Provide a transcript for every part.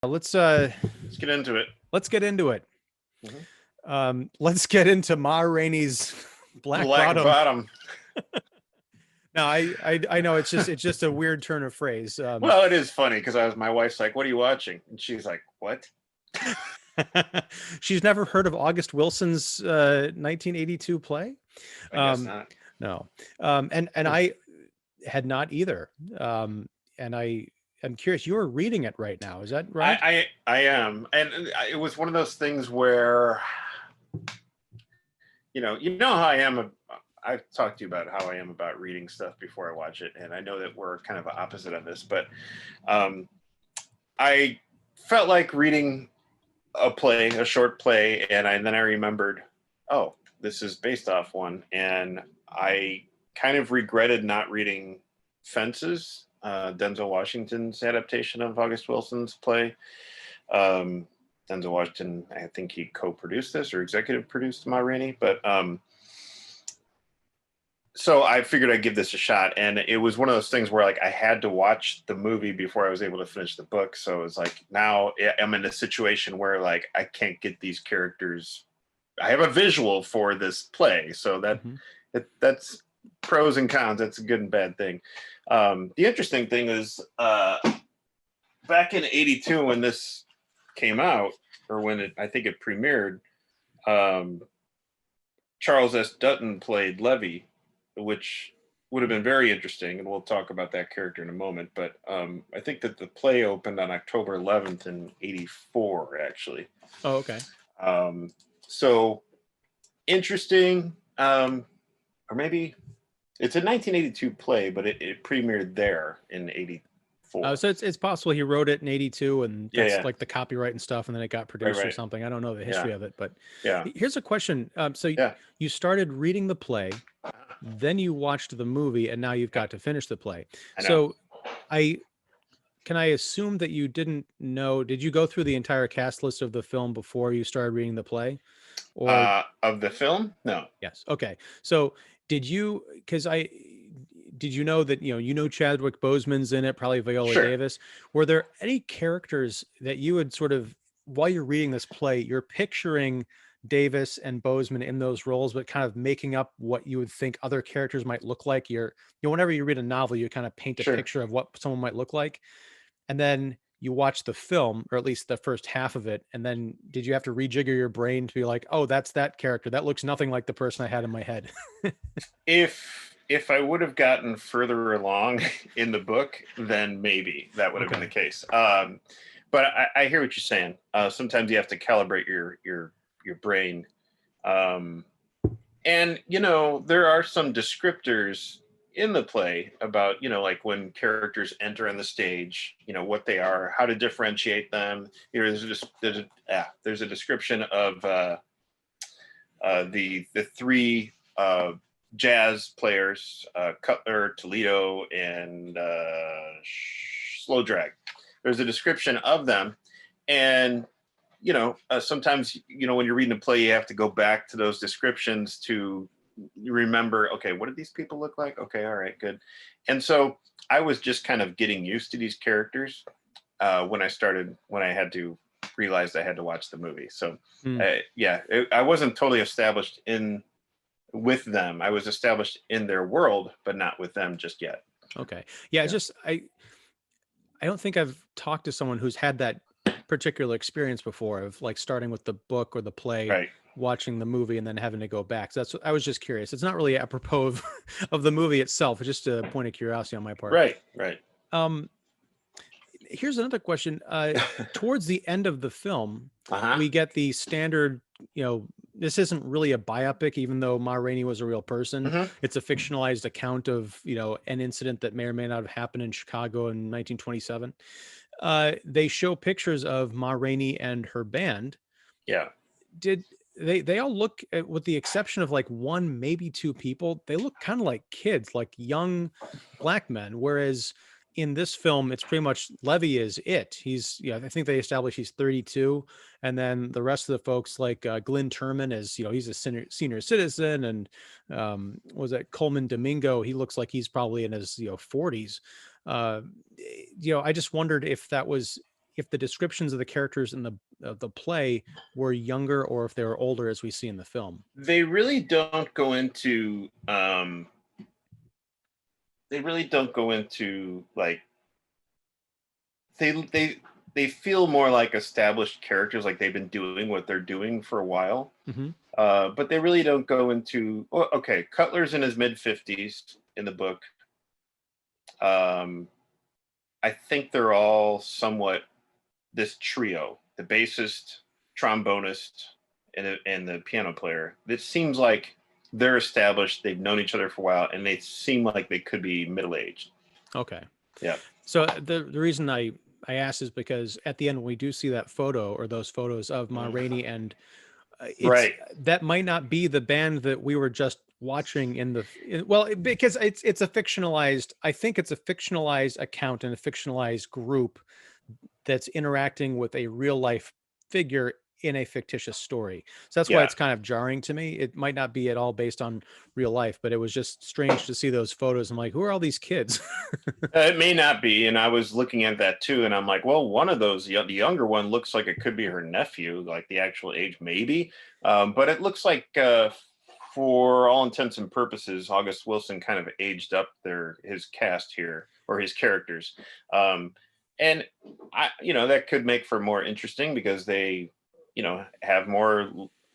Let's get into it. Let's get into it. Mhm. Let's get into Ma Rainey's Black Black Bottom. bottom. No, I know it's just a weird turn of phrase. Well, it is funny because my wife's like, "What are you watching?" And she's like, "What?" She's never heard of August Wilson's 1982 play. I guess not. No, and I had not either. And I'm curious. You are reading it right now. Is that right? I am, and it was one of those things where, you know how I am. I've talked to you about how I am about reading stuff before I watch it, and I know that we're kind of opposite on this, but I felt like reading a short play, and then I remembered, oh, this is based off one, and I kind of regretted not reading Fences, Denzel Washington's adaptation of August Wilson's play. Denzel Washington, I think he co-produced this or executive produced Ma Rainey, but so I figured I'd give this a shot, and it was one of those things where like I had to watch the movie before I was able to finish the book. So it was like now I'm in a situation where like I can't get these characters. I have a visual for this play, so that's pros and cons. That's a good and bad thing. The interesting thing is back in '82 when this came out, or when I think it premiered, Charles S. Dutton played Levy, which would have been very interesting, and we'll talk about that character in a moment. But I think that the play opened on October 11th in '84, actually. Oh, okay. So interesting, or maybe it's a 1982 play, but it premiered there in '84. So it's possible he wrote it in '82, and that's Yeah. like the copyright and stuff, and then it got produced or Right. something. I don't know the history of it, but Yeah. here's a question. So you started reading the play, then you watched the movie, and now you've got to finish the play. So can I assume that you didn't know? Did you go through the entire cast list of the film before you started reading the play? Or of the film? No. Yes. Okay. So did you? Did you know that Chadwick Boseman's in it? Probably Viola Davis. Were there any characters that you would sort of, while you're reading this play, you're picturing Davis and Boseman in those roles, but kind of making up what you would think other characters might look like? Whenever you read a novel, you kind of paint a picture of what someone might look like, and then you watch the film, or at least the first half of it, and then did you have to rejigger your brain to be like, oh, that's that character, that looks nothing like the person I had in my head? If I would have gotten further along in the book, then maybe that would have been the case. But I hear what you're saying. Sometimes you have to calibrate your brain, and there are some descriptors in the play about like when characters enter on the stage, what they are, how to differentiate them. There's a description of the three jazz players, Cutler, Toledo, and Slow Drag. There's a description of them, and sometimes when you're reading a play, you have to go back to those descriptions to remember, okay, what did these people look like? Okay, all right, good. And so I was just kind of getting used to these characters when I had to realize I had to watch the movie. So I wasn't totally established with them. I was established in their world, but not with them just yet. Okay. Yeah. Just, I don't think I've talked to someone who's had that particular experience before, of like starting with the book or the play, watching the movie, and then having to go back. So I was just curious. It's not really apropos of the movie itself. It's just a point of curiosity on my part. Right. Here's another question. Towards the end of the film, we get the standard, this isn't really a biopic, even though Ma Rainey was a real person. It's a fictionalized account of, an incident that may or may not have happened in Chicago in 1927. They show pictures of Ma Rainey and her band. Yeah. Did they all look, with the exception of like one, maybe two people, they look kind of like kids, like young black men. Whereas in this film, it's pretty much Levy is it. He's, I think they established he's 32. And then the rest of the folks, like Glenn Turman is, he's a senior citizen. And was that Coleman Domingo? He looks like he's probably in his, 40s. I just wondered if that was if the descriptions of the characters in the play were younger or if they were older, as we see in the film. They really don't go into like they feel more like established characters, like they've been doing what they're doing for a while. Mm-hmm. But they really don't go into. Well, okay, Cutler's in his mid-50s in the book. I think they're all somewhat this trio: the bassist, trombonist, and the piano player. It seems like they're established. They've known each other for a while, and they seem like they could be middle-aged. Okay. Yeah. So the reason I asked is because at the end we do see that photo or those photos of Ma Rainey, and it's that might not be the band that we were just watching in the because it's a fictionalized. I think it's a fictionalized account and a fictionalized group that's interacting with a real life figure in a fictitious story. So that's why it's kind of jarring to me. It might not be at all based on real life, but it was just strange to see those photos. I'm like, who are all these kids? It may not be. And I was looking at that too. And I'm like, well, one of those, the younger one looks like it could be her nephew, like the actual age, maybe. But it looks like, for all intents and purposes, August Wilson kind of aged up his cast here, or his characters. And that could make for more interesting because they, have more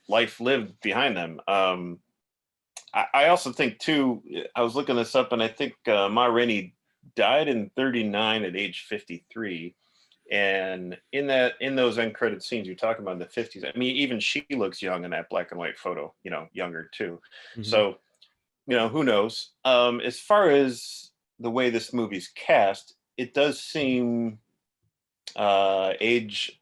life lived behind them. I also think too, I was looking this up, and I think Ma Rainey died in 1939 at age 53. And in those end credit scenes you're talking about in the 50s, I mean, even she looks young in that black and white photo, younger too. Mm-hmm. So, who knows? As far as the way this movie's cast, it does seem age.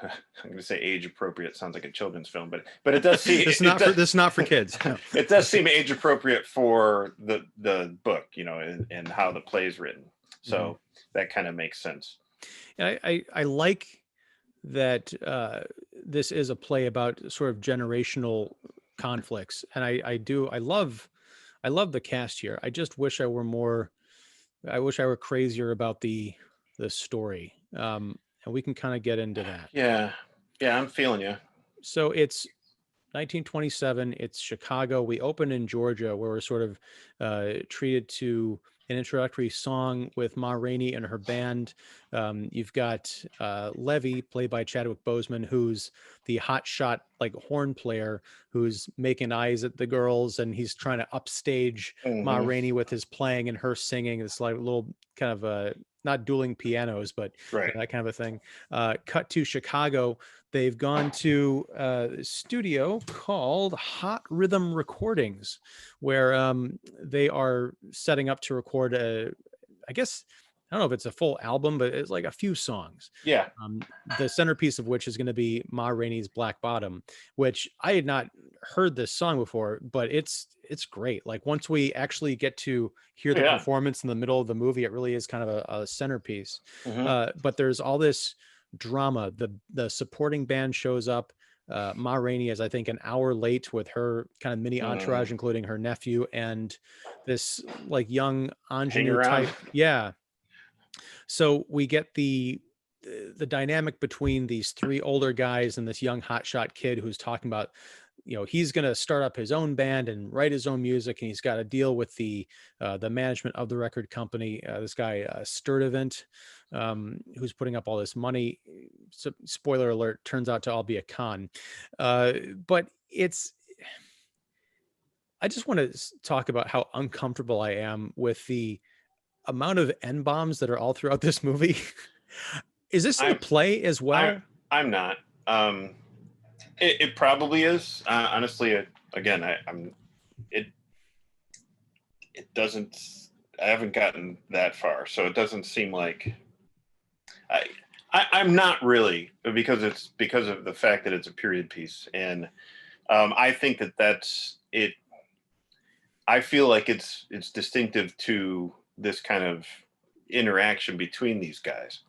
I'm going to say age appropriate. Sounds like a children's film, but it does seem this is not for kids. No. It does seem age appropriate for the book, and how the play is written. So that kind of makes sense. I like that this is a play about sort of generational conflicts, and I love the cast here. I just wish I were crazier about the story. And we can kind of get into that. Yeah, I'm feeling you. So it's 1927. It's Chicago. We open in Georgia, where we're sort of treated to an introductory song with Ma Rainey and her band. You've got Levy, played by Chadwick Boseman, who's the hotshot like horn player who's making eyes at the girls, and he's trying to upstage Ma Rainey with his playing and her singing. It's like a little kind of not dueling pianos, but that kind of a thing. Cut to Chicago. They've gone to a studio called Hot Rhythm Recordings, where they are setting up to record I guess, I don't know if it's a full album, but it's like a few songs. Yeah. The centerpiece of which is going to be Ma Rainey's Black Bottom, which I had not heard this song before, but it's great. Like once we actually get to hear the performance in the middle of the movie, it really is kind of a centerpiece. But there's all this drama. The supporting band shows up. Ma Rainey is, I think, an hour late with her kind of mini entourage, including her nephew and this like young ingenue type. Yeah. So we get the dynamic between these three older guys and this young hotshot kid who's talking about, he's going to start up his own band and write his own music, and he's got to deal with the management of the record company. This guy Sturdivant, who's putting up all this money. So, spoiler alert, turns out to all be a con. But I just want to talk about how uncomfortable I am with the amount of N-bombs that are all throughout this movie. Is this in the play as well? I'm not. It probably is. Honestly, it doesn't. I haven't gotten that far, so it doesn't seem like. I'm not really, because of the fact that it's a period piece, and I think that's it. I feel like it's distinctive to this kind of interaction between these guys.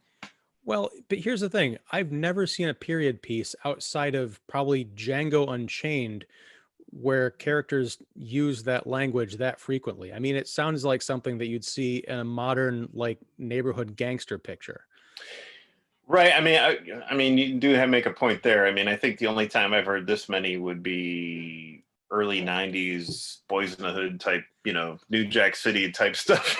Well, but here's the thing. I've never seen a period piece outside of probably Django Unchained where characters use that language that frequently. I mean, it sounds like something that you'd see in a modern like neighborhood gangster picture. Right. I mean, you do have make a point there. I mean, I think the only time I've heard this many would be early '90s Boys in the Hood type, New Jack City type stuff.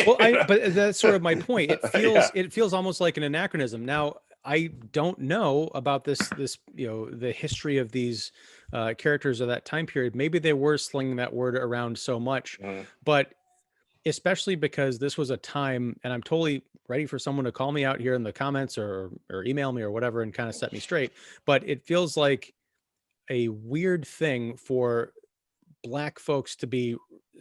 Well, but that's sort of my point. Yeah. It feels almost like an anachronism. Now, I don't know about this, the history of these characters of that time period. Maybe they were slinging that word around so much, Mhm. but especially because this was a time, and I'm totally ready for someone to call me out here in the comments or email me or whatever and kind of set me straight. But it feels like a weird thing for Black folks to be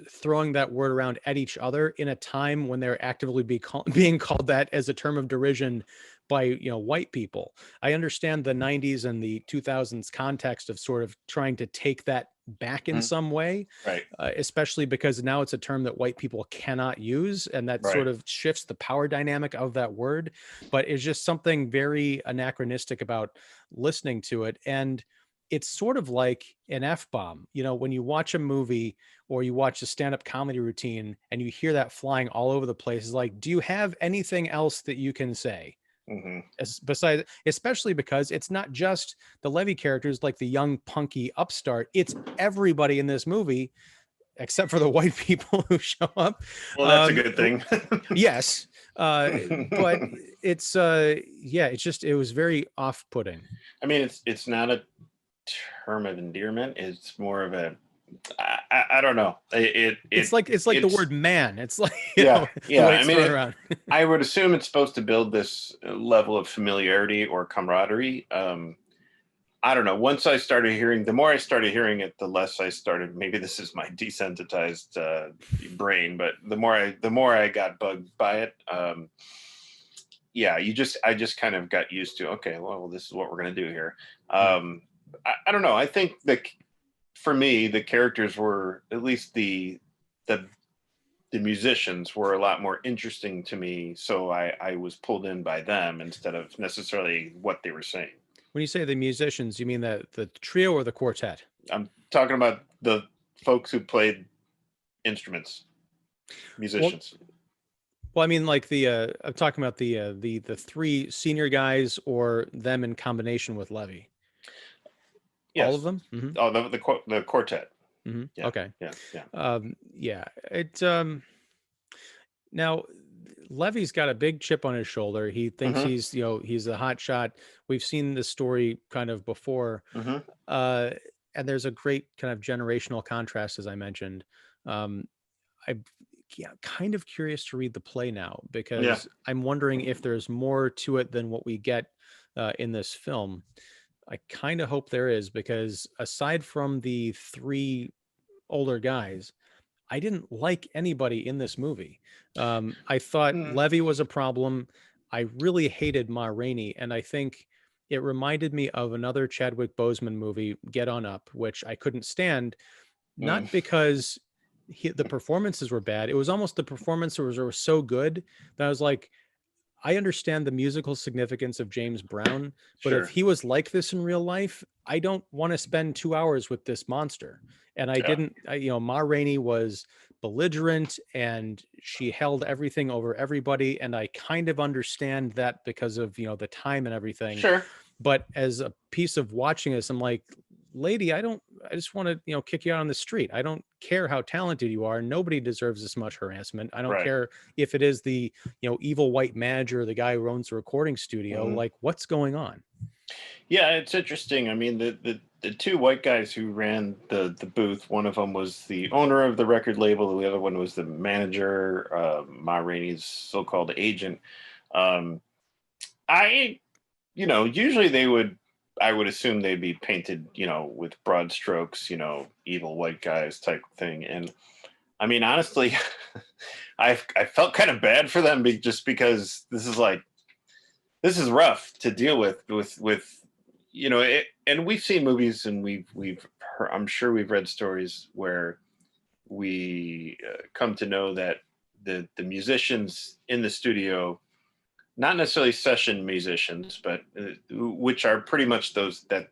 throwing that word around at each other in a time when they're actively being called that as a term of derision by white people. I understand the 90s and the 2000s context of sort of trying to take that back in Mhm. some way, Right. especially because now it's a term that white people cannot use, and that Right. sort of shifts the power dynamic of that word. But it's just something very anachronistic about listening to it. And it's sort of like an F-bomb. When you watch a movie or you watch a stand-up comedy routine and you hear that flying all over the place, it's like, do you have anything else that you can say? Hmm. Besides, especially because it's not just the Levy characters like the young punky upstart, it's everybody in this movie except for the white people who show up. Well, that's a good thing. Yes, but it's yeah, it was very off-putting. I mean, it's not a term of endearment. It's more of a I don't know. It's like the word man. It's like, Yeah, the yeah. way it's thrown around. I would assume it's supposed to build this level of familiarity or camaraderie. I don't know. Once I started hearing, the more I started hearing it, the less I started. Maybe this is my desensitized brain, but the more I got bugged by it. Yeah, I just kind of got used to. Okay, well, this is what we're gonna do here. Hmm. I don't know. I think that for me, the characters were, at least the the musicians were a lot more interesting to me, so I was pulled in by them instead of necessarily what they were saying. When you say the musicians, you mean the trio or the quartet? I'm talking about the folks who played instruments, Well, musicians. I mean, like I'm talking about the three senior guys or them in combination with Levy. All of Yes. them. Hmm. Oh, the quartet. Hmm. Yeah, Okay. yeah, yeah. Yeah. Now Levy's got a big chip on his shoulder. He thinks Hmm. he's a hot shot. We've seen this story kind of before. Hmm. Uh, and there's a great kind of generational contrast, as I mentioned. Um, I'm kind of curious to read the play now Yeah. because I'm wondering if there's more to it than what we get in this film. I kind of hope there is, because aside from the three older guys, I didn't like anybody in this movie. I thought Mm. Levy was a problem. I really hated Ma Rainey, and I think it reminded me of another Chadwick Boseman movie, Get On Up, which I couldn't stand, Mm. not because the performances were bad. It was almost the performances were so good that I was like, I understand the musical significance of James Brown, but if Sure. he was like this in real life, I don't want to spend 2 hours with this monster. And I Yeah. didn't, Ma Rainey was belligerent and she held everything over everybody. And I kind of understand that because of, the time and everything. Sure. But as a piece of watching this, I'm like, lady, I just want to, kick you out on the street. I don't care how talented you are. Nobody deserves this much harassment. I don't Right. care if it is the, evil white manager, the guy who owns the recording studio. Hmm. Like, what's going on? Yeah, it's interesting. I mean, the two white guys who ran the booth. One of them was the owner of the record label. The other one was the manager, Ma Rainey's so-called agent. Um, I, usually I would assume they'd be painted, with broad strokes, evil white guys type thing. And I mean, honestly, I felt kind of bad for them, just because this is rough to deal with and we've seen movies, and we've heard, I'm sure we've read stories where we come to know that the musicians in the studio, not necessarily session musicians, but which are pretty much those that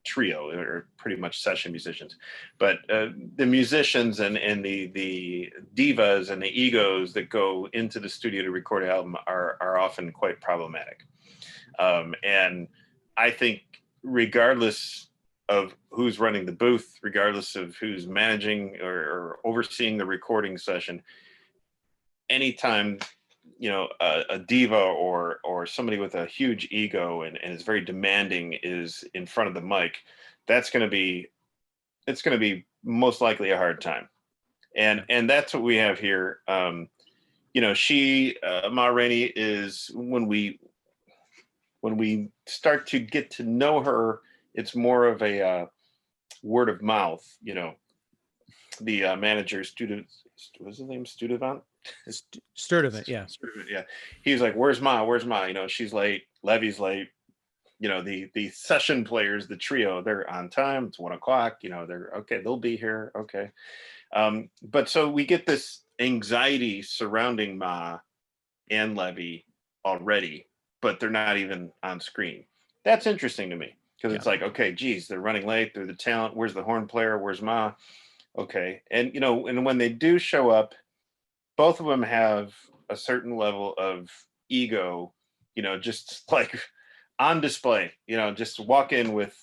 trio, or pretty much session musicians, but the musicians and the divas and the egos that go into the studio to record an album are often quite problematic. And I think regardless of who's running the booth, regardless of who's managing or overseeing the recording session, anytime a diva or somebody with a huge ego and is very demanding is in front of the mic, it's going to be most likely a hard time. And that's what we have here. She Ma Rainey is, when we start to get to know her, it's more of a word of mouth. The manager, what's his name, Studevant? Sturdivant, yeah. Yeah. He's like, where's Ma? She's late. Levy's late. The session players, the trio, they're on time. It's 1 o'clock. They're okay. They'll be here. Okay. But so we get this anxiety surrounding Ma and Levy already, but they're not even on screen. That's interesting to me, because it's like, okay, geez, they're running late. They're the talent. Where's the horn player? Where's Ma? Okay. And, and when they do show up, both of them have a certain level of ego, just like on display, just walk in with,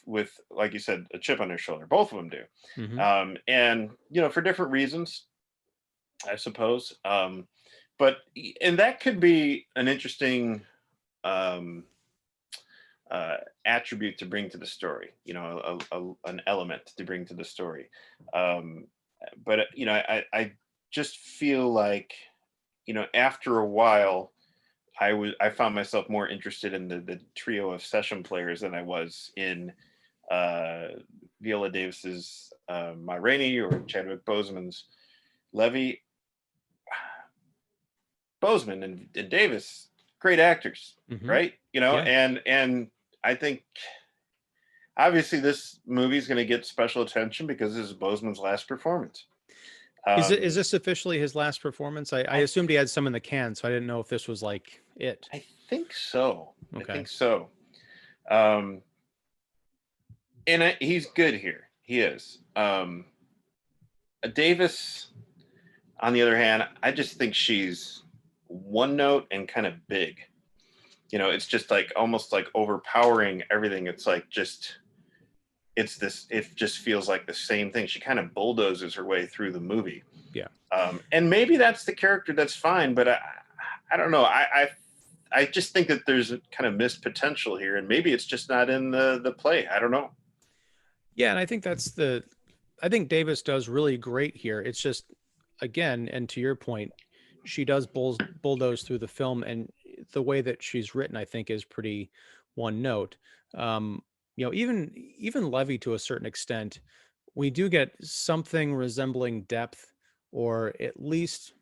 like you said, a chip on their shoulder. Both of them do. Mm-hmm. And, for different reasons, I suppose. But that could be an interesting attribute to bring to the story, an element to bring to the story. But I just feel like, after a while, I found myself more interested in the trio of session players than I was in Viola Davis's Ma Rainey or Chadwick Boseman's Levy. Boseman and Davis, great actors, Mm-hmm. right? And I think obviously this movie is going to get special attention because this is Boseman's last performance. Is this officially his last performance? I assumed he had some in the can, so I didn't know if this was like it. I think so. Okay. I think so. And he's good here. He is. Davis, on the other hand, I just think she's one note and kind of big. It's just like almost like overpowering everything. It's like it just feels like the same thing. She kind of bulldozes her way through the movie. Yeah. And maybe that's the character, that's fine, but I don't know. I just think that there's a kind of missed potential here, and maybe it's just not in the play. I don't know. Yeah, and I think I think Davis does really great here. It's just, again, and to your point, she does bulldoze through the film, and the way that she's written, I think, is pretty one note. Even Levy, to a certain extent, we do get something resembling depth, or at least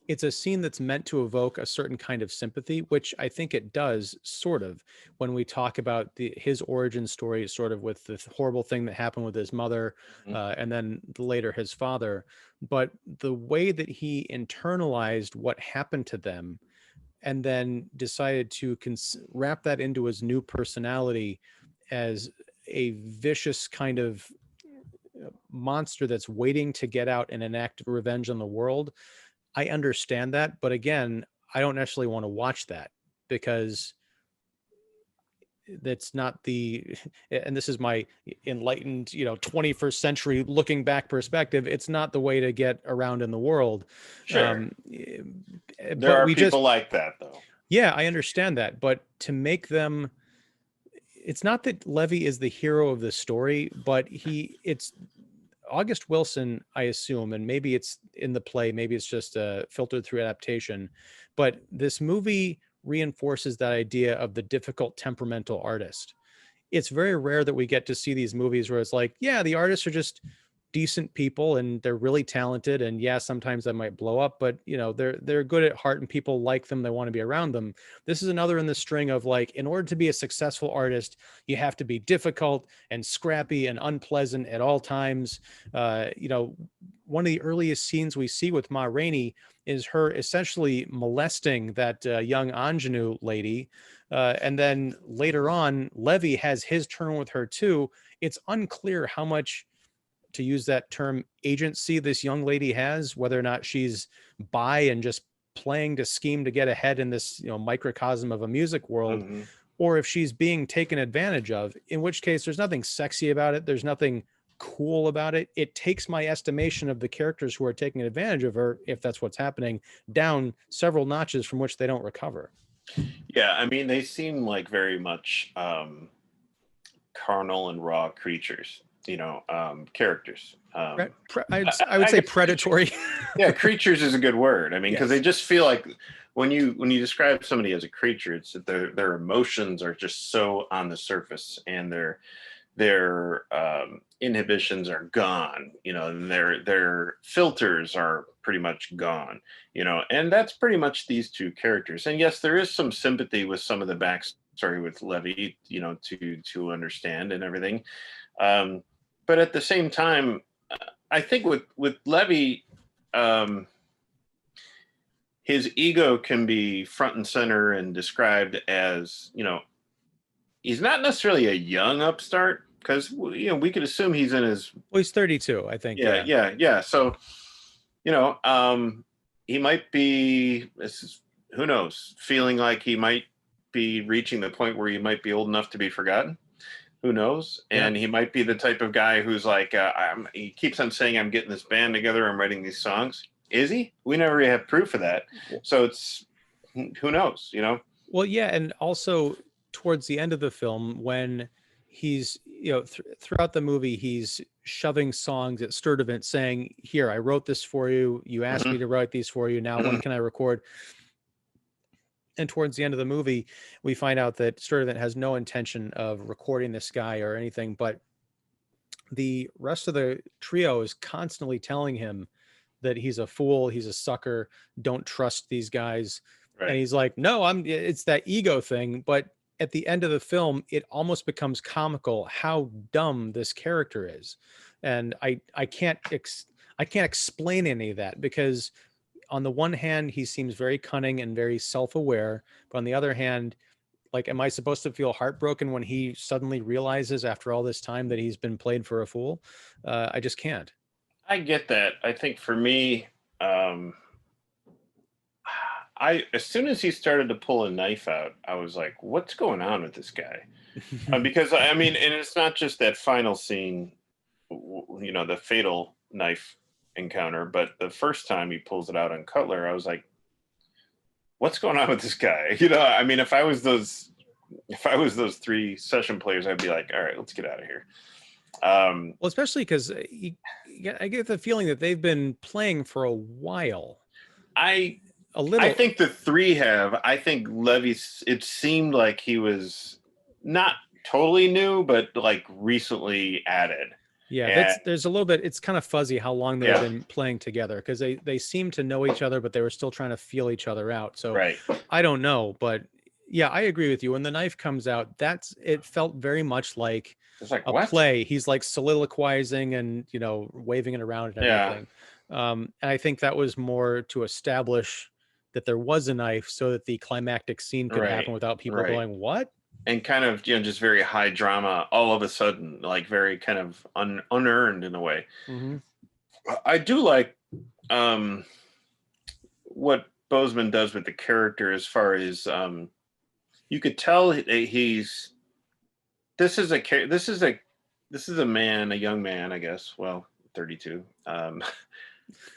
it's a scene that's meant to evoke a certain kind of sympathy, which I think it does, sort of, when we talk about his origin story, sort of with the horrible thing that happened with his mother, and then later his father. But the way that he internalized what happened to them and then decided to wrap that into his new personality as a vicious kind of monster that's waiting to get out and enact revenge on the world. I understand that, but again, I don't necessarily want to watch that, because that's not and this is my enlightened, 21st century looking back perspective. It's not the way to get around in the world. Sure. There are people like that, though. Yeah, I understand that. But to make them, it's not that Levy is the hero of the story, but it's August Wilson, I assume, and maybe it's in the play, maybe it's just filtered through adaptation, but this movie reinforces that idea of the difficult temperamental artist. It's very rare that we get to see these movies where it's like, yeah, the artists are just decent people and they're really talented, and yeah, sometimes they might blow up, but you know, they're good at heart and people like them, they want to be around them. This is another in the string of like, in order to be a successful artist, you have to be difficult and scrappy and unpleasant at all times. You know, one of the earliest scenes we see with Ma Rainey is her essentially molesting that young ingenue lady, and then later on Levy has his turn with her too. It's unclear how much, to use that term, agency this young lady has, whether or not she's bi and just playing to scheme to get ahead in this, you know, microcosm of a music world, Mm-hmm. or if she's being taken advantage of, in which case there's nothing sexy about it, there's nothing cool about it. It takes my estimation of the characters who are taking advantage of her, if that's what's happening, down several notches from which they don't recover. Yeah, I mean, they seem like very much carnal and raw creatures, you know, characters. I would I say guess predatory. yeah, creatures is a good word. I mean, because Yes. they just feel like when you describe somebody as a creature, it's that their emotions are just so on the surface, and their inhibitions are gone, you know, and their filters are pretty much gone, you know, and that's pretty much these two characters. And yes, there is some sympathy with some of the backstory with Levy, you know, to understand and everything, but at the same time, I think with Levy, um, his ego can be front and center and described as, you know, he's not necessarily a young upstart, because you know we could assume he's in his Well, he's 32, I think. yeah, Yeah. yeah, yeah. So, you know, he might be, this is, who knows, feeling like he might be reaching the point where he might be old enough to be forgotten. Who knows? Yeah. And he might be the type of guy who's like, he keeps on saying, "I'm getting this band together. I'm writing these songs." Is he? We never really have proof of that. So it's, who knows? You know? Well, yeah, and also towards the end of the film, when he's, you know, throughout the movie, he's shoving songs at Sturdivant, saying, "Here, I wrote this for you. You asked me Hmm. to write these for you. Now, when Hmm. can I record?" And towards the end of the movie, we find out that Sturdivant has no intention of recording this guy or anything, but the rest of the trio is constantly telling him that he's a fool, he's a sucker, don't trust these guys. And Right. he's like, no, it's that ego thing. But at the end of the film, it almost becomes comical how dumb this character is. And I can't explain any of that, because on the one hand, he seems very cunning and very self-aware, but on the other hand, like, am I supposed to feel heartbroken when he suddenly realizes after all this time that he's been played for a fool? I just can't. I get that. I think for me, um, I as soon as he started to pull a knife out, I was like, "What's going on with this guy?" Because I mean, and it's not just that final scene, you know, the fatal knife encounter, but the first time he pulls it out on Cutler, I was like, "What's going on with this guy?" You know, I mean, if I was those three session players, I'd be like, "All right, let's get out of here." Um, Well, especially because I get the feeling that they've been playing for a while. I A I little, think the three have. I think Levy's. It seemed like he was not totally new, but like recently added. yeah. And There's a little bit. It's kind of fuzzy how long they've yeah, been playing together, because they seem to know each other, but they were still trying to feel each other out. So right. I don't know, but yeah, I agree with you. When the knife comes out, it felt very much like It's like a what? play. He's like soliloquizing and, you know, waving it around and Yeah, everything. And I think that was more to establish that there was a knife so that the climactic scene could right, happen without people right. going, "What?" And kind of, you know, just very high drama all of a sudden, like very kind of unearned in a way. Hmm. I do like um, what Boseman does with the character, as far as you could tell he's this is a this is a man, a young man, I guess. Well, 32.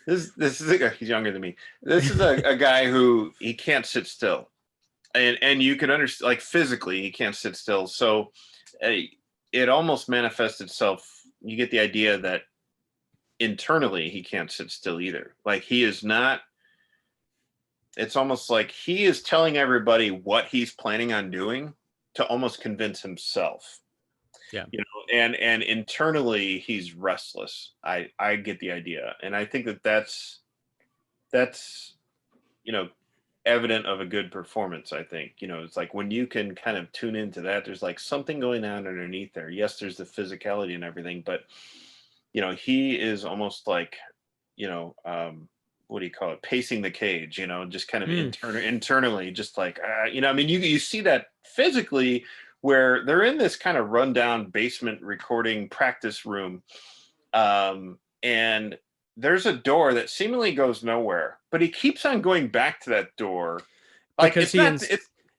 This is a, he's younger than me. This is a guy who he can't sit still, and you can understand, like, physically he can't sit still. So uh, it almost manifests itself. You get the idea that internally he can't sit still either. Like, he is not. It's almost like he is telling everybody what he's planning on doing to almost convince himself. Yeah. you know, and internally he's restless. I get the idea, and I think that that's you know evident of a good performance. I think, you know, it's like when you can kind of tune into that, there's like something going on underneath there. Yes, there's the physicality and everything, but you know, he is almost like, you know, what do you call it, pacing the cage, you know, just kind of Mm. internally, just like you know, I mean, you see that physically, where they're in this kind of rundown basement recording practice room, and there's a door that seemingly goes nowhere, but he keeps on going back to that door. Like Because it's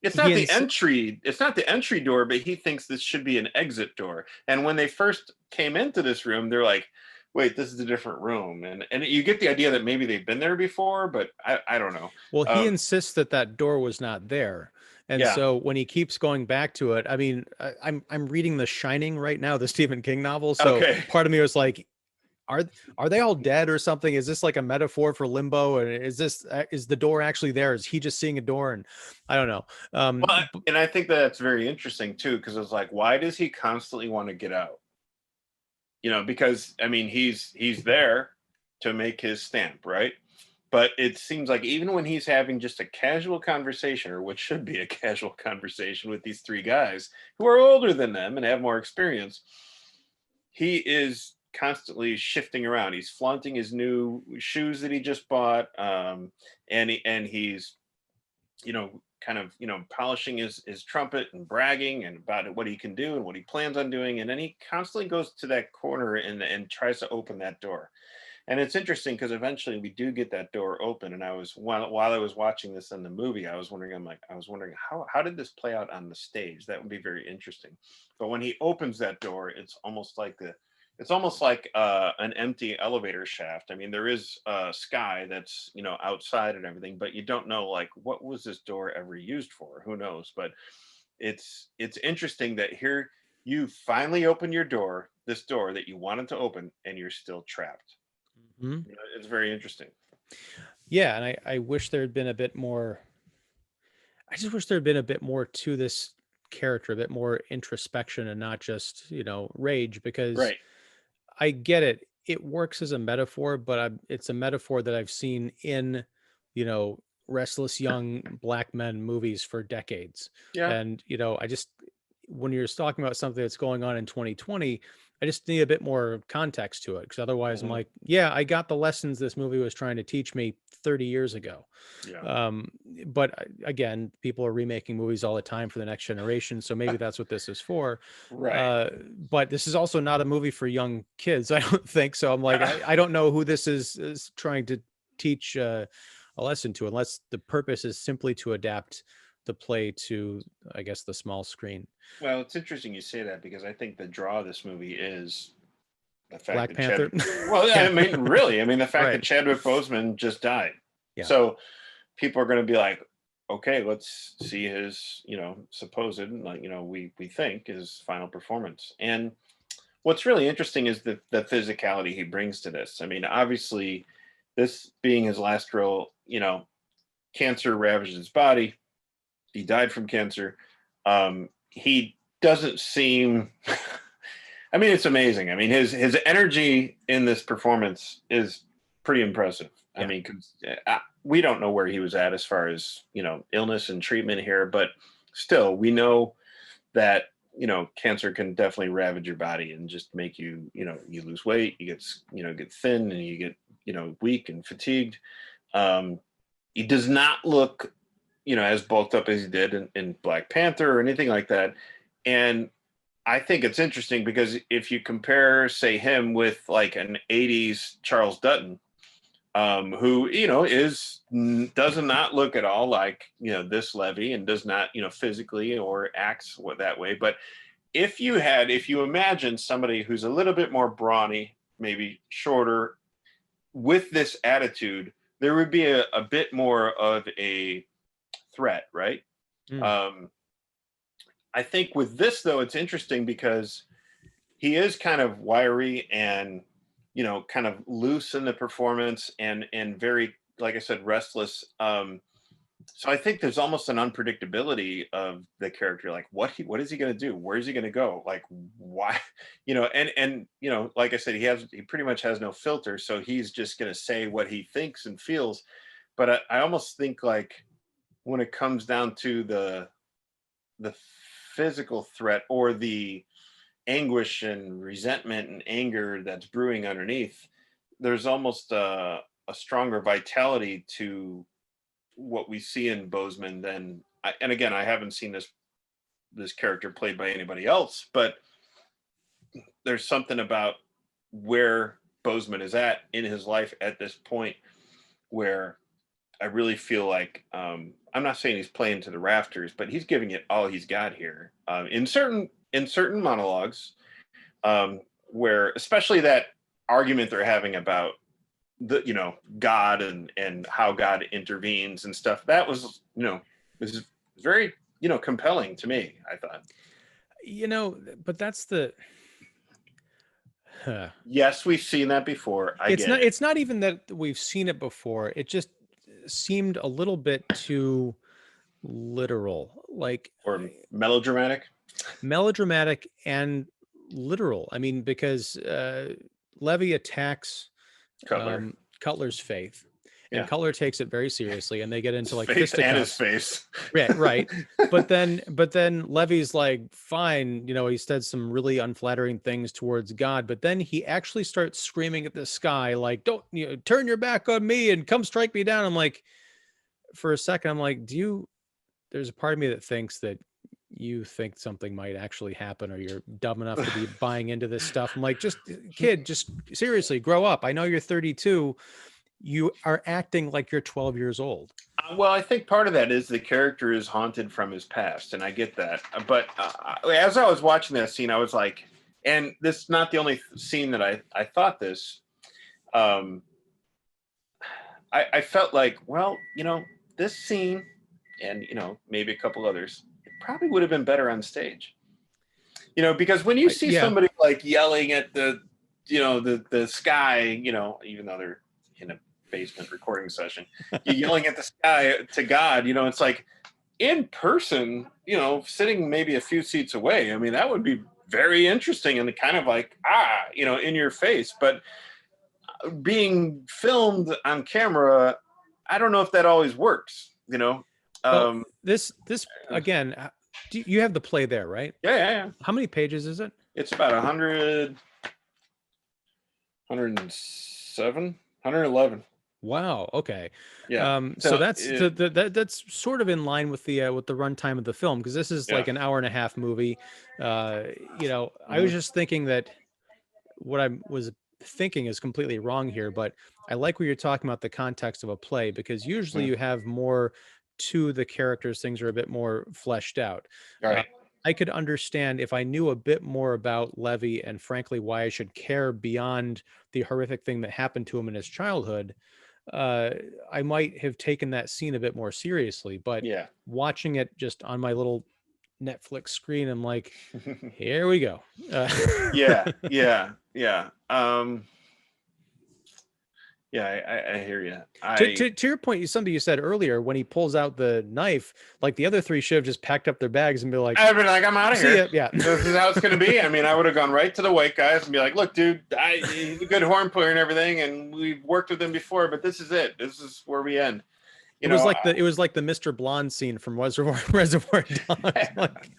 he not the ins entry, it's not the entry door, but he thinks this should be an exit door. And when they first came into this room, they're like, wait, this is a different room. And you get the idea that maybe they've been there before, but I don't know. well, he Um, insists that that door was not there. And yeah. so when he keeps going back to it, I mean, I'm reading The Shining right now, the Stephen King novel. So Okay. part of me was like, are are they all dead or something? Is this like a metaphor for limbo? And is the door actually there? Is he just seeing a door? And I don't know. Well, and I think that's very interesting too, because it's like, why does he constantly want to get out? You know, because I mean, he's there to make his stamp, right? But it seems like even when he's having just a casual conversation, or what should be a casual conversation with these three guys who are older than them and have more experience, he is constantly shifting around. He's flaunting his new shoes that he just bought, and he's, you know, kind of, you know, polishing his trumpet and bragging and about what he can do and what he plans on doing. And then he constantly goes to that corner and tries to open that door. And it's interesting because eventually we do get that door open. And I was, while I was watching this in the movie, I was wondering, I was wondering how did this play out on the stage? That would be very interesting. But when he opens that door, it's almost like an empty elevator shaft. I mean, there is sky that's, you know, outside and everything, but you don't know, like, what was this door ever used for? Who knows? But it's interesting that here you finally open your door, this door that you wanted to open, and you're still trapped. Mhm. You know, it's very interesting. Yeah, and I wish there had been a bit more. I just wish there had been a bit more to this character, a bit more introspection, and not just rage. Because Right. I get it; it works as a metaphor, but it's a metaphor that I've seen in you know restless young black men movies for decades. Yeah. And I just, when you're talking about something that's going on in 2020, I just need a bit more context to it, because otherwise I'm Hmm. like, yeah, I got the lessons this movie was trying to teach me 30 years ago. Yeah. um but again, people are remaking movies all the time for the next generation, so maybe that's what this is for. Right. uh but this is also not a movie for young kids, I don't think so. I'm like, I don't know who this is trying to teach a lesson to, unless the purpose is simply to adapt the play to, I guess, the small screen. Well, it's interesting you say that because I think the draw of this movie is the fact Black that Panther. well, yeah, Yeah. I mean, really, I mean, the fact Right. that Chadwick Boseman just died. Yeah. So people are going to be like, okay, let's see his, you know, supposed, like, you know, we think his final performance. And what's really interesting is the physicality he brings to this. I mean, obviously, this being his last role, you know, cancer ravaged his body. He died from cancer. He doesn't seem. I mean, it's amazing. I mean, his energy in this performance is pretty impressive. I Yeah. mean, 'cause, we don't know where he was at as far as, you know, illness and treatment here, but still, we know that, you know, cancer can definitely ravage your body and just make you, you know, you lose weight, you get, you know, get thin, and you get, you know, weak and fatigued. Um, he does not look, you know, as bulked up as he did in Black Panther or anything like that. And I think it's interesting because if you compare, say, him with like an '80s Charles Dutton, who, you know, does not look at all like, you know, this Levy, and does not, you know, physically or acts that way. But if you imagine somebody who's a little bit more brawny, maybe shorter, with this attitude, there would be a bit more of a threat, right? Mm. Um, I think with this though, it's interesting because he is kind of wiry and, you know, kind of loose in the performance, and very, like I said, restless. So I think there's almost an unpredictability of the character, like what is he going to do? Where is he going to go? Like why, and like I said, he pretty much has no filter, so he's just going to say what he thinks and feels. But I almost think like when it comes down to the physical threat or the anguish and resentment and anger that's brewing underneath, there's almost a stronger vitality to what we see in Boseman than and again, I haven't seen this character played by anybody else, but there's something about where Boseman is at in his life at this point where I really feel like I'm not saying he's playing to the rafters, but he's giving it all he's got here in certain monologues, where especially that argument they're having about God and how God intervenes and stuff. That was very compelling to me, I thought. But that's the Yes, we've seen that before. I get it. it's not even that we've seen it before. It just seemed a little bit too literal, like Or melodramatic. melodramatic and literal. I mean, because Levy attacks Cutler. Cutler's faith, and Yeah. Cutler takes it very seriously, and they get into like Face and his fisticuffs. face. Right. But then Levy's like, fine, he said some really unflattering things towards God, but then he actually starts screaming at the sky, like, don't turn your back on me and come strike me down. I'm like, for a second, I'm like, there's a part of me that thinks that you think something might actually happen, or you're dumb enough to be buying into this stuff. I'm like, just kid, just seriously grow up. I know you're 32. You are acting like you're 12 years old. Well, I think part of that is the character is haunted from his past, and I get that. But as I was watching that scene, I was like, and this is not the only scene that I thought this. Um, I felt like, well, this scene, and maybe a couple others, it probably would have been better on stage. Because when you see somebody like yelling at the sky, even though they're in a basement recording session, you're yelling at the sky to God, it's like in person, sitting maybe a few seats away. I mean, that would be very interesting and kind of like, in your face. But being filmed on camera, I don't know if that always works, Well, this again, you have the play there, right? Yeah. How many pages is it? It's about 100, 107, 111. Wow. Okay. Yeah. So that's that's sort of in line with the runtime of the film, because this is like an hour and a half movie. I was just thinking that what I was thinking is completely wrong here, but I like what you're talking about, the context of a play, because usually you have more to the characters, things are a bit more fleshed out. Right. I could understand if I knew a bit more about Levy and frankly why I should care beyond the horrific thing that happened to him in his childhood. I might have taken that scene a bit more seriously, but watching it just on my little Netflix screen, I'm like, here we go. Yeah. I hear you. To your point, something you said earlier, when he pulls out the knife, like the other three should have just packed up their bags and be like, I'd be like, I'm out of here. Yeah. This is how it's going to be. I mean, I would have gone right to the white guys and be like, look, dude, he's a good horn player and everything, and we've worked with him before, but this is it. This is where we end. It was like the Mr. Blonde scene from Reservoir Dogs.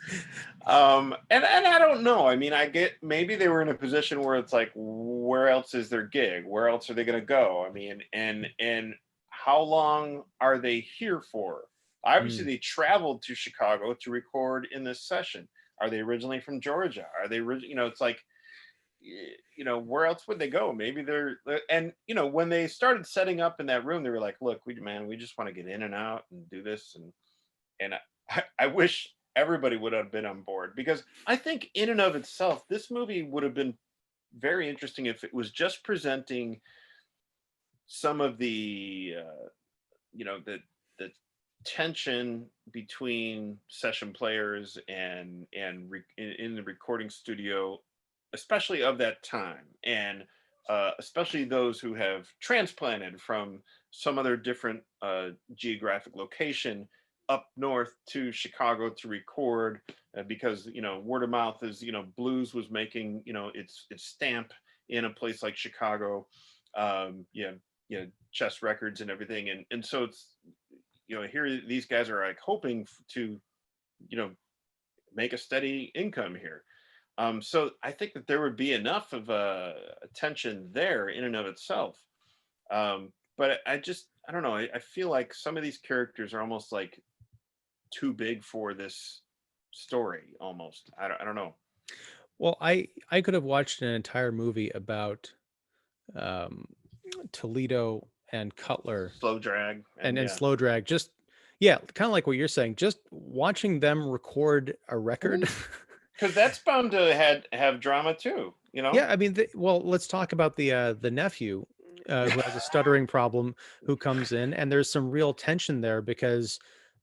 And I don't know. I mean, I get maybe they were in a position where it's like, where else is their gig? Where else are they going to go? I mean, and how long are they here for? Obviously, they traveled to Chicago to record in this session. Are they originally from Georgia? Are they, it's like, where else would they go? Maybe they're, and when they started setting up in that room, they were like, look, we just want to get in and out and do this. And I wish everybody would have been on board, because I think in and of itself, this movie would have been very interesting if it was just presenting some of the, the tension between session players and in the recording studio, especially of that time, and especially those who have transplanted from some other different geographic location up north to Chicago to record, because word of mouth is, blues was making its stamp in a place like Chicago. Yeah, Chess Records and everything, and so it's here these guys are like hoping to make a steady income here. So I think that there would be enough of attention there in and of itself. But I don't know. I feel like some of these characters are almost like too big for this story. Almost. I don't know. Well, I could have watched an entire movie about um, Toledo and Cutler Slow drag and and yeah. Slow Drag. Just yeah, kind of like what you're saying. Just watching them record a record. Because that's bound to have drama too. Yeah, I mean, well, let's talk about the nephew who has a stuttering problem, who comes in, and there's some real tension there because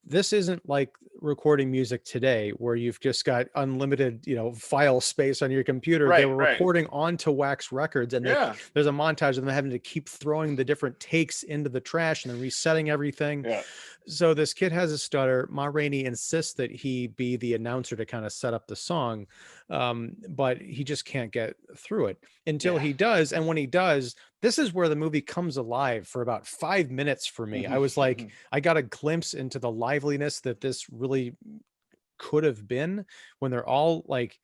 this isn't like recording music today where you've just got unlimited, file space on your computer. They Right, were right. recording onto wax records, and Yeah. there's a montage of them having to keep throwing the different takes into the trash and then resetting everything. Yeah. So this kid has a stutter. Ma Rainey insists that he be the announcer to kind of set up the song, but he just can't get through it until he does. And when he does, this is where the movie comes alive for about 5 minutes for me. I was like, I got a glimpse into the liveliness that this really could have been when they're all like,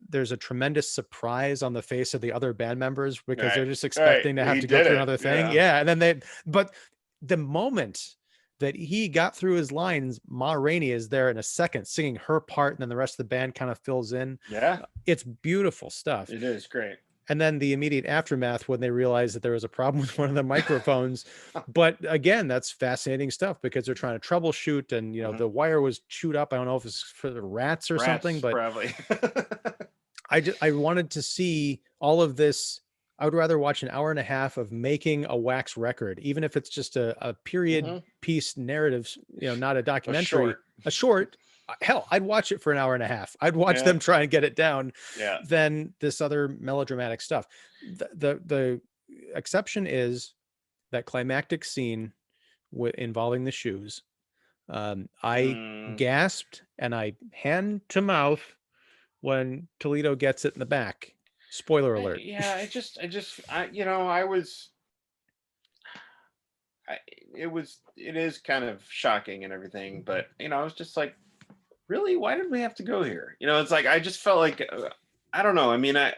there's a tremendous surprise on the face of the other band members because they're just expecting to have to go through another thing. Yeah. And then but the moment that he got through his lines, Ma Rainey is there in a second singing her part, and then the rest of the band kind of fills in. Yeah. It's beautiful stuff. It is great. And then the immediate aftermath when they realize that there was a problem with one of the microphones. But again, that's fascinating stuff because they're trying to troubleshoot, and the wire was chewed up. I don't know if it's for the rats or something, but probably. I wanted to see all of this. I would rather watch an hour and a half of making a wax record, even if it's just a period piece narrative, not a documentary, a short. Hell, I'd watch it for an hour and a half. I'd watch them try and get it down than this other melodramatic stuff. The exception is that climactic scene involving the shoes. I gasped and I hand to mouth when Toledo gets it in the back. Spoiler alert. It is kind of shocking and everything, but I was just like, really, why did we have to go here? It's like I just felt like I don't know. I mean, I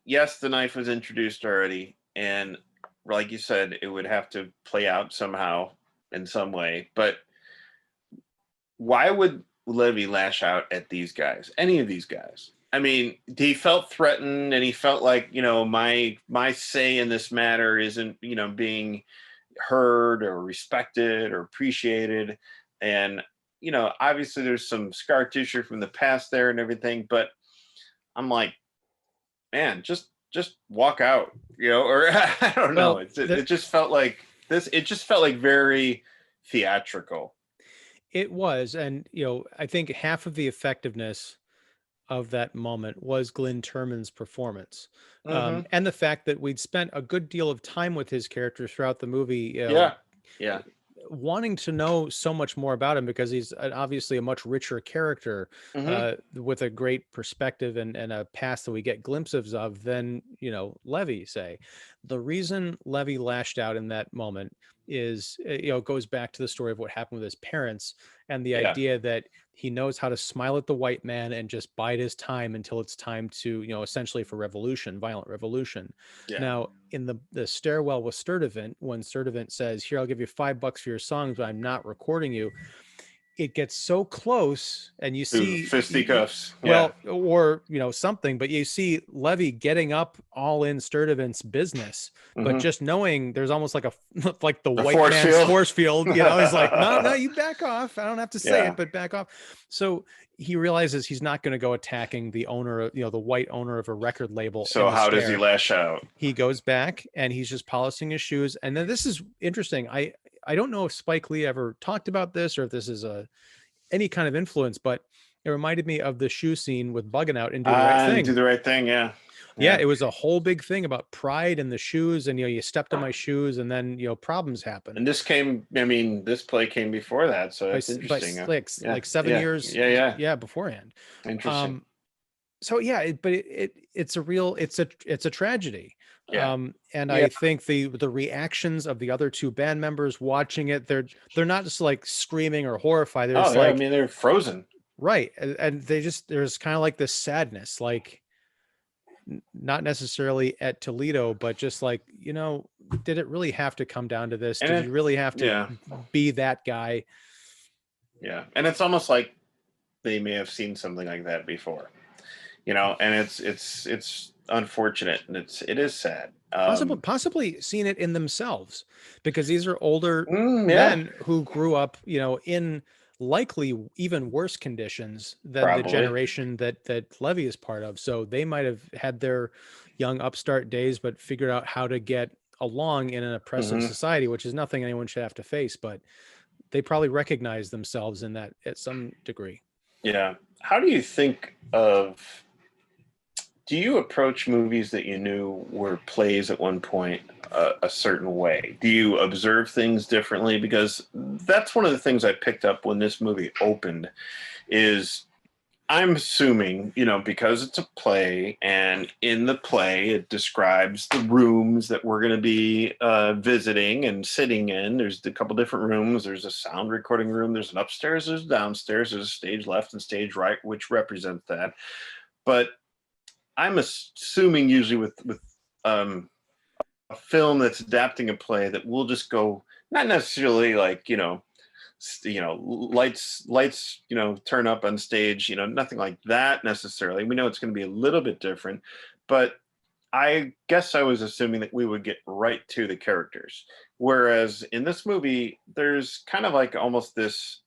yes, the knife was introduced already, and like you said, it would have to play out somehow in some way. But why would Levy lash out at these guys, any of these guys? I mean, he felt threatened, and he felt like my say in this matter isn't being heard or respected or appreciated. And obviously there's some scar tissue from the past there and everything, but I'm like, man, just walk out, or I don't know. It just felt like this. It just felt like very theatrical. It was, and I think half of the effectiveness of that moment was Glynn Turman's performance, and the fact that we'd spent a good deal of time with his character throughout the movie. Wanting to know so much more about him because he's obviously a much richer character with a great perspective and a past that we get glimpses of than Levy. Say the reason Levy lashed out in that moment is it goes back to the story of what happened with his parents and the idea that he knows how to smile at the white man and just bide his time until it's time to essentially for violent revolution. Now in the stairwell with Sturdivant, when Sturdivant says, here, I'll give you $5 for your songs, but I'm not recording you, it gets so close and you see fisticuffs, or something, but you see Levy getting up all in Sturdivant's business, but just knowing there's almost like the white man's force field, he's like, no, you back off. I don't have to say it, but back off. So he realizes he's not going to go attacking the owner, the white owner of a record label. So how does he lash out? He goes back and he's just polishing his shoes. And then this is interesting. I don't know if Spike Lee ever talked about this or if this is any kind of influence, but it reminded me of the shoe scene with Bugging Out and Do the Right Thing. Do the Right Thing, yeah. Yeah, it was a whole big thing about pride and the shoes, and you stepped on my shoes, and then problems happen. And this came, I mean, this play came before that, so that's By interesting. Yeah, like 7 years, yeah. yeah, beforehand. Interesting. So yeah, but it's a real, it's a tragedy. Yeah, And yeah. I think the reactions of the other two band members watching it, they're not just like screaming or horrified. They're Oh just yeah, I like, mean they're frozen. right, and there's kind of like this sadness, like not necessarily at Toledo, but just like, did it really have to come down to this? And Did you really have to yeah, be that guy? yeah, and it's almost like they may have seen something like that before, and it's unfortunate, and it is sad. Possibly seen it in themselves, because these are older Yeah, men who grew up, in likely even worse conditions than the probably. generation that Levy is part of. So they might have had their young upstart days, but figured out how to get along in an oppressive Hmm. society, which is nothing anyone should have to face. But they probably recognize themselves in that at some degree. Yeah. How do you think of? Do you approach movies that you knew were plays at one point a certain way? Do you observe things differently? Because that's one of the things I picked up when this movie opened. Is I'm assuming, because it's a play, and in the play, it describes the rooms that we're going to be visiting and sitting in. There's a couple different rooms. There's a sound recording room. There's an upstairs. There's a downstairs. There's a stage left and stage right, which represent that. But I'm assuming usually with a film that's adapting a play that will just go not necessarily like lights turn up on stage, nothing like that necessarily. We know it's going to be a little bit different, but I guess I was assuming that we would get right to the characters, whereas in this movie there's kind of like almost this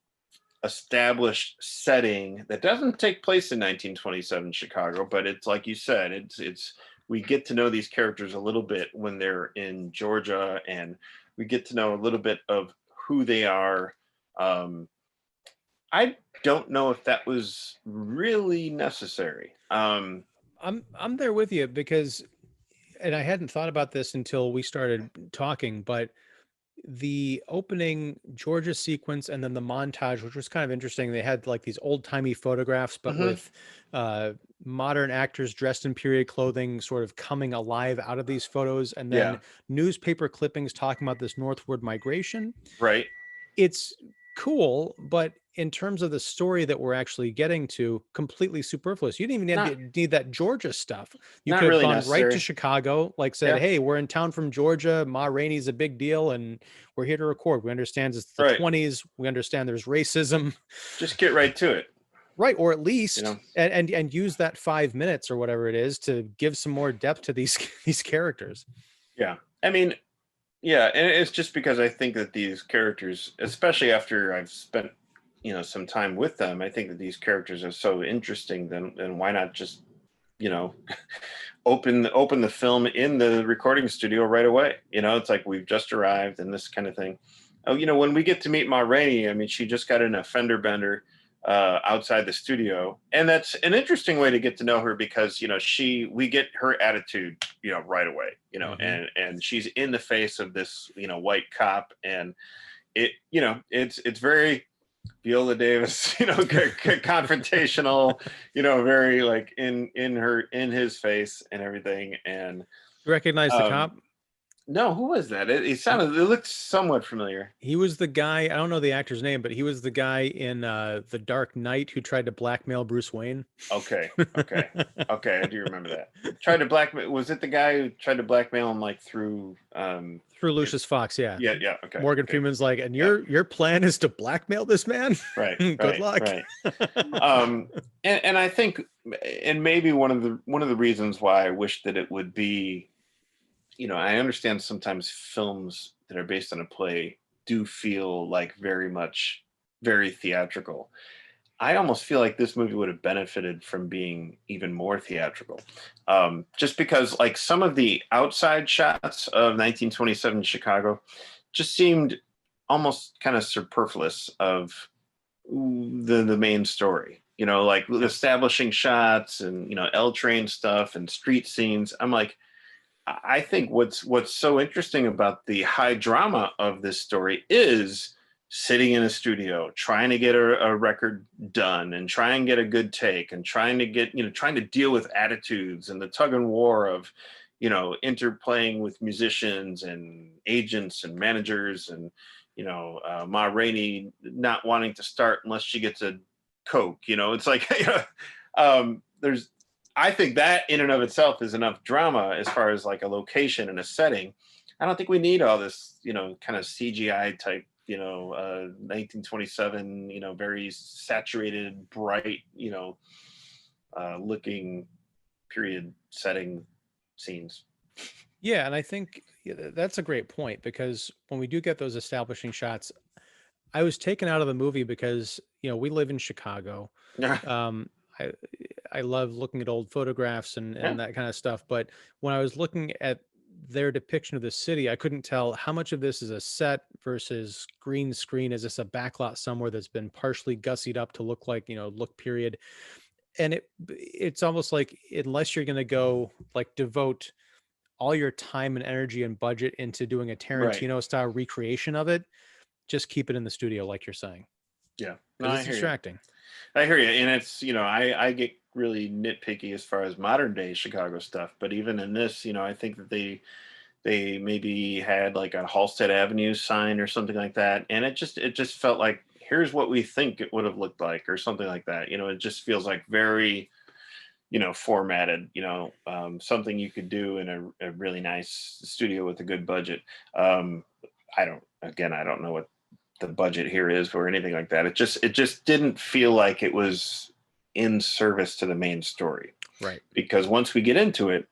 established setting that doesn't take place in 1927 Chicago, but it's like you said, it's we get to know these characters a little bit when they're in Georgia, and we get to know a little bit of who they are. I don't know if that was really necessary. I'm there with you, because, and I hadn't thought about this until we started talking, but the opening Georgia sequence and then the montage, which was kind of interesting. They had like these old timey photographs, but Mhm. with modern actors dressed in period clothing sort of coming alive out of these photos, and Yeah, then newspaper clippings talking about this northward migration. right. It's cool, but in terms of the story that we're actually getting to, completely superfluous. You didn't even Not need that Georgia stuff. You not could have really gone right to necessary. Chicago, like said, Yeah, "Hey, we're in town from Georgia. Ma Rainey's a big deal, and we're here to record. We understand it's the right. 20s. We understand there's racism." Just get right to it. Right, or at You least know. and use that 5 minutes or whatever it is to give some more depth to these these characters. Yeah. I mean, yeah, and it's just because I think that these characters, especially after I've spent, some time with them, I think that these characters are so interesting. Then why not just, you know, open the film in the recording studio right away? It's like we've just arrived and this kind of thing. Oh, when we get to meet Ma Rainey, I mean, she just got in a fender bender outside the studio, and that's an interesting way to get to know her because we get her attitude right away, Mhm. and she's in the face of this white cop, and it's very Viola Davis, confrontational, very like in his face and everything, and You recognize the um cop? no, who was that? He, It looked somewhat familiar. he was the guy, I don't know the actor's name, but he was the guy in The Dark Knight who tried to blackmail Bruce Wayne. Okay, okay, okay. I do remember that. Tried to blackmail. Was it the guy who tried to blackmail him like through? Through Lucius Fox, yeah. Yeah, yeah. Okay, Morgan okay. Freeman's like, and Yeah, your plan is to blackmail this man? right, Good right, luck. right. Um, and I think, and maybe one of the reasons why I wish that it would be, I understand sometimes films that are based on a play do feel like very theatrical. I almost feel like this movie would have benefited from being even more theatrical. Just because, like, some of the outside shots of 1927 Chicago just seemed almost kind of superfluous of the main story. you know, like establishing shots and, you know, L train stuff and street scenes. I'm like, I think what's so interesting about the high drama of this story is sitting in a studio trying to get a record done and try and get a good take and trying to get, you know, trying to deal with attitudes and the tug and war of, you know, interplaying with musicians and agents and managers and, you know, Ma Rainey not wanting to start unless she gets a Coke, you know, it's like, you know, there's, I think that in and of itself is enough drama as far as like a location and a setting. I don't think we need all this, you know, kind of CGI type, you know, 1927, you know, very saturated, bright, you know, looking period setting scenes. Yeah, and I think that's a great point, because when we do get those establishing shots, I was taken out of the movie because, you know, we live in Chicago. Yeah. Um, I I love looking at old photographs Yeah. and that kind of stuff. But when I was looking at their depiction of the city, I couldn't tell how much of this is a set versus green screen. Is this a backlot somewhere that's been partially gussied up to look like, you know, look period? And it's almost like, unless you're going to go like devote all your time and energy and budget into doing a Right. Tarantino style recreation of it, just keep it in the studio, like you're saying, Yeah. No, because I it's hear you. distracting. I hear you. And it's, you know, I get really nitpicky as far as modern day Chicago stuff. But even in this, you know, I think that they maybe had like a Halstead Avenue sign or something like that, and it just felt like, here's what we think it would have looked like or something like that. You know, it just feels like very, you know, formatted. You know, something you could do in a really nice studio with a good budget. I don't, again, I don't know what the budget here is or anything like that. It just didn't feel like it was in service to the main story, Right. because once we get into it,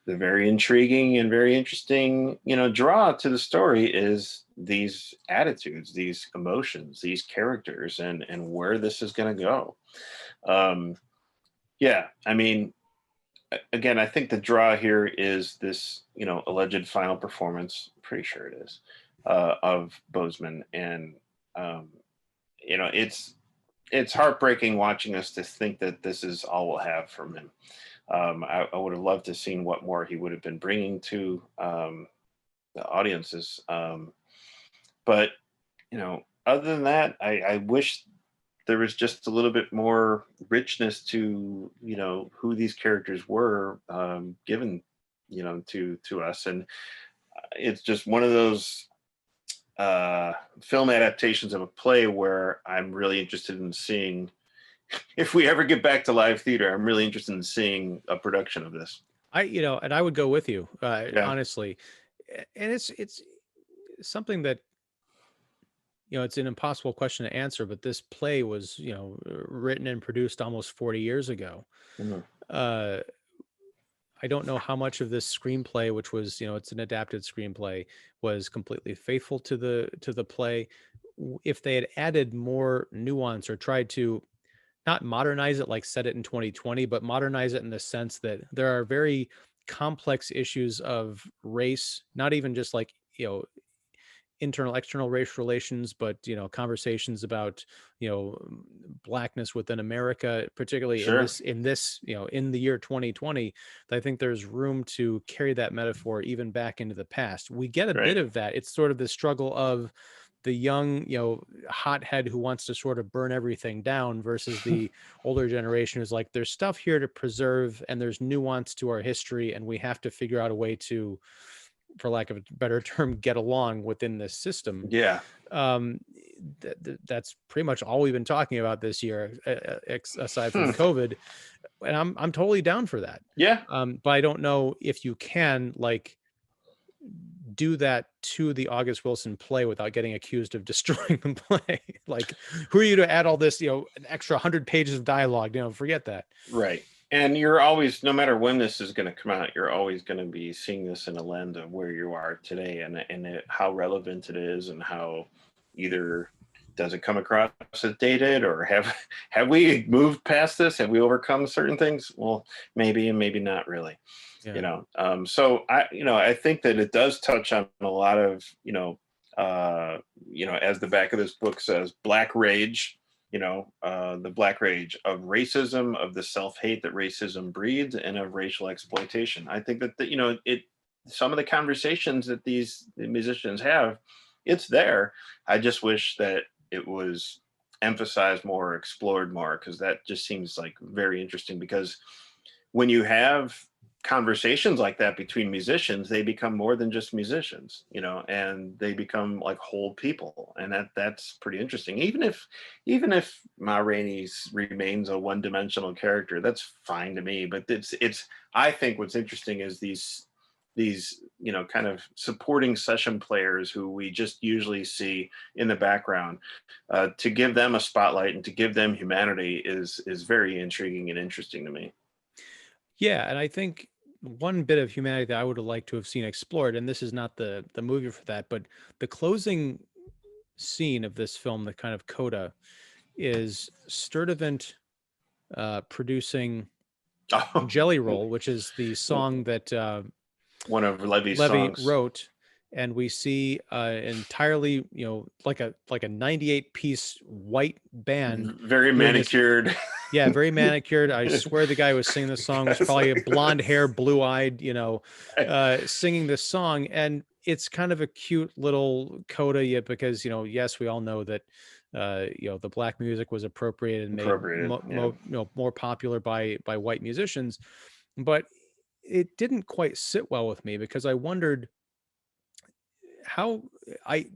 the very intriguing and very interesting, you know, draw to the story is these attitudes, these emotions, these characters, and where this is going to go. Um, yeah, I mean, again, I think the draw here is this, you know, alleged final performance. Pretty sure it is, of Boseman, and um, you know, it's heartbreaking watching us to think that this is all we'll have from him. I would have loved to have seen what more he would have been bringing to the audiences. But, you know, other than that, I wish there was just a little bit more richness to, you know, who these characters were, given, you know, to us. And it's just one of those film adaptations of a play where I'm really interested in seeing, if we ever get back to live theater, I'm really interested in seeing a production of this. You know, and I would go with you, Yeah. honestly. And it's something that, you know, it's an impossible question to answer, but this play was, you know, written and produced almost 40 years ago. Mhm. Uh, I don't know how much of this screenplay, which was, you know, it's an adapted screenplay, was completely faithful to the play. If they had added more nuance or tried to not modernize it, like set it in 2020, but modernize it in the sense that there are very complex issues of race, not even just like, you know, internal external race relations, but, you know, conversations about, you know, blackness within America, particularly in Sure. this you know, in the year 2020. I think there's room to carry that metaphor even back into the past. We get a bit Right. of that. It's sort of the struggle of the young, you know, hothead who wants to sort of burn everything down versus the older generation who's like, there's stuff here to preserve and there's nuance to our history, and we have to figure out a way to, for lack of a better term, get along within this system. Yeah. um that's pretty much all we've been talking about this year, aside from Hmm. COVID, and I'm totally down for that. Yeah. But I don't know if you can like do that to the August Wilson play without getting accused of destroying the play. Like, who are you to add all this, you know, an extra 100 pages of dialogue? You know, forget that. Right. And you're always, no matter when this is going to come out, you're always going to be seeing this in a lens of where you are today, and how relevant it is, and how either does it come across as dated, or have we moved past this? Have we overcome certain things? Well, maybe, and maybe not really. Yeah. You know, so I think that it does touch on a lot of, you know, as the back of this book says, black rage, the Black rage of racism, of the self-hate that racism breeds, and of racial exploitation. I think that some of the conversations that these musicians have, it's there. I just wish that it was emphasized more, explored more, because that just seems like very interesting. Because when you have conversations like that between musicians, they become more than just musicians, and they become like whole people, and that's pretty interesting. Even if Ma Rainey's remains a one-dimensional character, that's fine to me. But it's I think what's interesting is these kind of supporting session players who we just usually see in the background. To give them a spotlight and to give them humanity is very intriguing and interesting to me. Yeah, and I think one bit of humanity that I would have liked to have seen explored, and this is not the movie for that, but the closing scene of this film, the kind of coda, is Sturdivant producing Oh, Jelly Roll, which is the song that one of Levy's Levy songs. wrote, and we see entirely, like a 98-piece white band, Very doing this. manicured. Yeah, very manicured. I swear the guy who was singing this song was probably a blonde hair, blue eyed, singing this song. And it's kind of a cute little coda, yeah, because, yes, we all know that, the black music was appropriated and made more popular by white musicians. But it didn't quite sit well with me, because I wondered how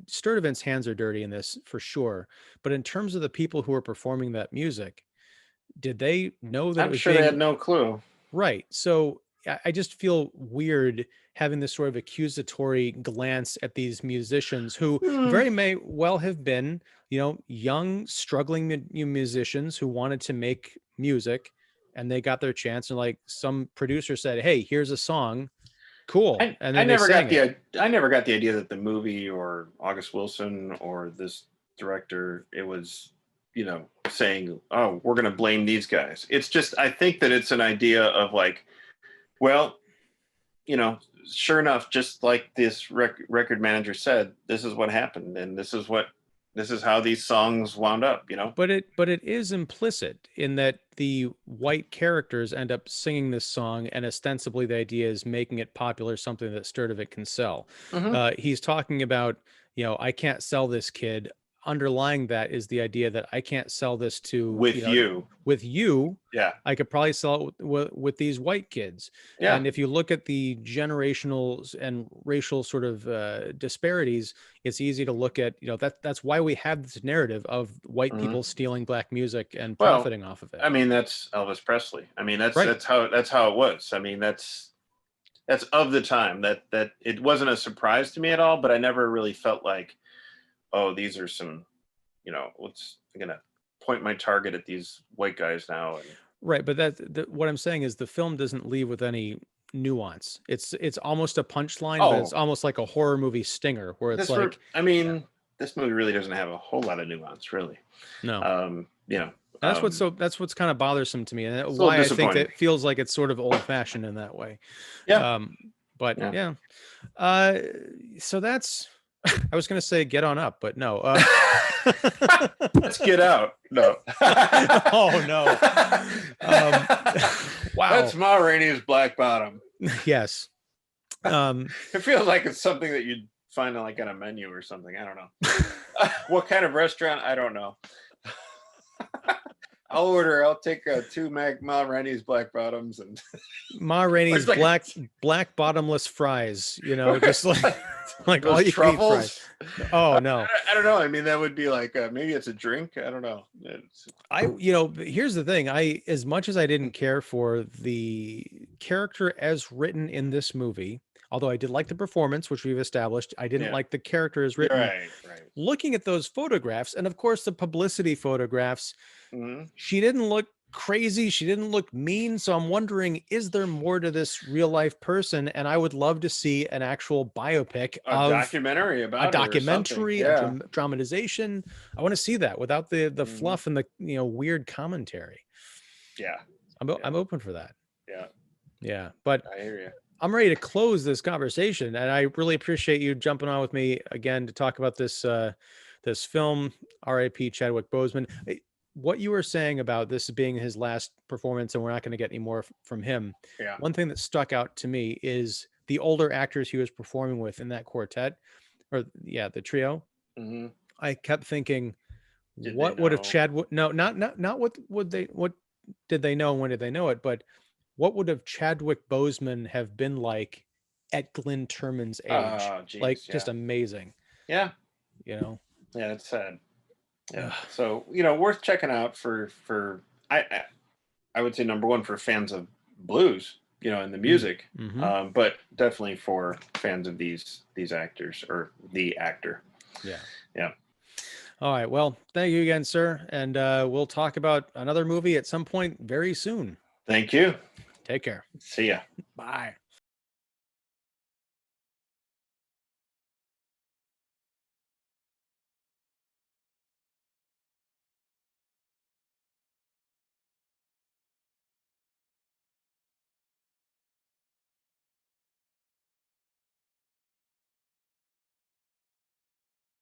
Sturdivant's hands are dirty in this for sure. But in terms of the people who are performing that music, did they know that I'm it was sure they had no clue. right? So I just feel weird having this sort of accusatory glance at these musicians who very may well have been, young, struggling musicians who wanted to make music, and they got their chance. And like some producer said, "Hey, here's a song, cool," and then I they never got sang it. I never got the idea that the movie or August Wilson or this director, it was, saying, "Oh, we're going to blame these guys." It's just, I think that it's an idea of like, well, sure enough, just like this record manager said, this is what happened, and this is how these songs wound up. But it is implicit in that the white characters end up singing this song, and ostensibly the idea is making it popular, something that Sturdivant can sell. Mm-hmm. He's talking about, I can't sell this kid. Underlying that is the idea that I can't sell this to With you. With you. Yeah. I could probably sell it with these white kids. Yeah. And if you look at the generational and racial sort of disparities, it's easy to look at, that's why we have this narrative of white people stealing black music and profiting off of it. I mean, that's Elvis Presley. I mean, that's right. that's how it was. I mean, that's of the time. That it wasn't a surprise to me at all, but I never really felt like, oh, these are some, I'm gonna point my target at these white guys now. And right, but what I'm saying is the film doesn't leave with any nuance. It's almost a punchline, but it's almost like a horror movie stinger, where it's like, this movie really doesn't have a whole lot of nuance, really. No. That's what's kind of bothersome to me, and why I think that it feels like it's sort of old fashioned in that way. Yeah. So that's, I was going to say get on up, but no. Let's get out. No. Oh no. Wow. That's Ma Rainey's Black Bottom. Yes. It feels like it's something that you'd find like on a menu or something. I don't know. What kind of restaurant? I don't know. I'll take 2 Ma Rainey's Black Bottoms and Ma Rainey's black bottomless fries, just like all you truffles. Can eat fries. Oh no. I don't know. I mean, that would be like maybe it's a drink. I don't know. Here's the thing. As much as I didn't care for the character as written in this movie, although I did like the performance, which we've established, I didn't like the character as written. Right. Looking at those photographs, and of course the publicity photographs, she didn't look crazy. She didn't look mean. So I'm wondering, is there more to this real life person? And I would love to see an actual biopic, a documentary about a dramatization. I want to see that without the fluff and the weird commentary. Yeah, I'm open for that. Yeah. But I hear you. I'm ready to close this conversation, and I really appreciate you jumping on with me again to talk about this this film, R.I.P. Chadwick Boseman. what you were saying about this being his last performance and we're not going to get any more from him. Yeah. One thing that stuck out to me is the older actors he was performing with in that quartet, or yeah, the trio. Mm-hmm. I kept thinking, Did they what would have know? Chadwick? No, not what would they? What did they know? And when did they know it? But what would have Chadwick Boseman have been like at Glenn Turman's age? Oh, geez, Like yeah. just amazing. Yeah. You know. Yeah, it's sad. Yeah. Ugh. So, worth checking out for I would say number one for fans of blues, and the music, Mm-hmm. but definitely for fans of these actors or the actor. Yeah. Yeah. All right. Well, thank you again, sir. And we'll talk about another movie at some point very soon. Thank you. Take care. See ya. Bye.